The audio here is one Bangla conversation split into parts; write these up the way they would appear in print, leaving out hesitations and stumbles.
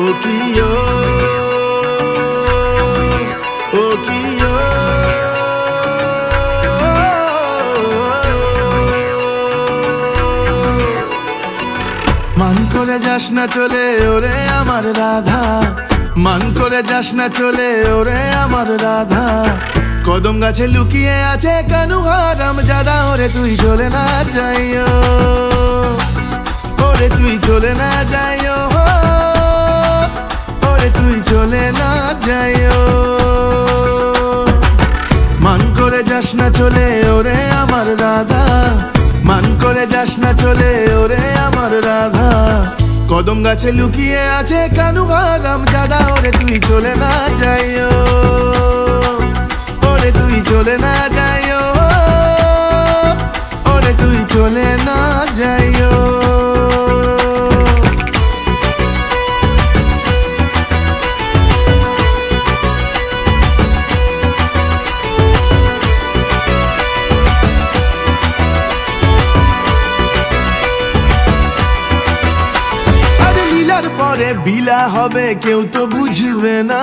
ও কি ও কি মান করে যাস না চলে ওরে আমার রাধা, মান করে যাস না চলে ওরে আমার রাধা। কদম গাছে লুকিয়ে আছে কানু হারাম জাদা, ওরে তুই চলে না যাইও, ওরে তুই চলে না যাইও, ওরে তুই চলে না যাইও। মান করে যাস না চলে ওরে আমার রাধা, মান করে যাস না চলে ওরে আমার রাধা। কদম গাছে লুকিয়ে আছে কানু হারাম জাদা, ওরে তুই চলে না যাইও, ওরে তুই চলে না যাইও, ওরে তুই চলে না যাইও। পরে বিলা হবে কেউ তো বুঝবে না,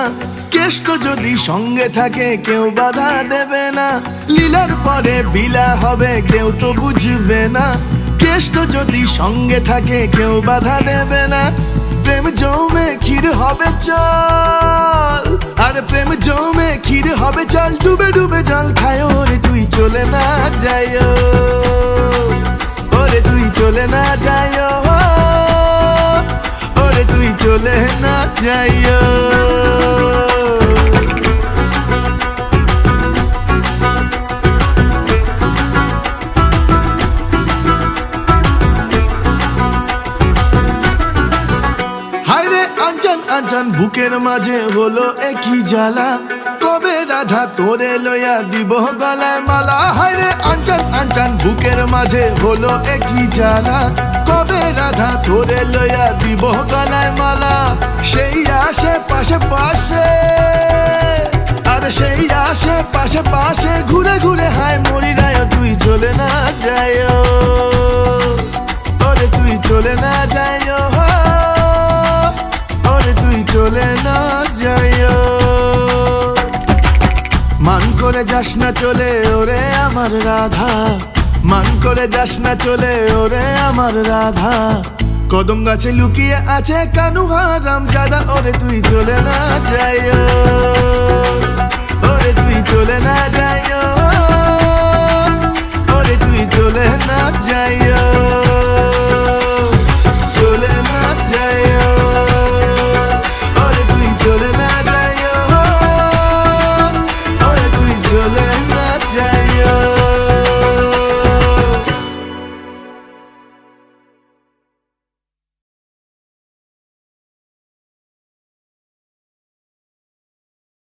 কেষ্ট যদি সঙ্গে থাকে কেউ বাধা দেবে না। লীলার পরে বিলা হবে কেউ তো বুঝবে না, কেষ্ট যদি সঙ্গে থাকে কেউ বাধা দেবে না। প্রেম জমে ক্ষীর হবে চল, আর প্রেম জমে ক্ষীর হবে চল, ডুবে ডুবে জল খায়, ওরে তুই চলে না যাইও, ওরে তুই চলে না যাইও, ওরে তুই চলে না যাইও। হায়রে আঞ্জান আঞ্জান বুকের মাঝে হলো একই জ্বালা, কবে রাধা তোরে লইয়া দিব গলায় মালা। হায়রে আঞ্জান আঞ্জান বুকের মাঝে হলো একই জ্বালা, কবে রাধা তোরে লইয়া দিব গলায় মালা। সেই আসে পাশে পাশে, আর সেই আসে পাশে পাশে, ঘুরে ঘুরে হায় মরি রায়, তুই চলে না যাইও, ওরে তুই চলে না যাইও, ওরে তুই চলে না যাইও। মান করে যাস না চলে ওরে আমার রাধা, মান করে যাস না চলে ওরে আমার রাধা। কদম গাছে লুকিয়ে আছে কানু হারাম জাদা, ওরে তুই চলে না যাইও।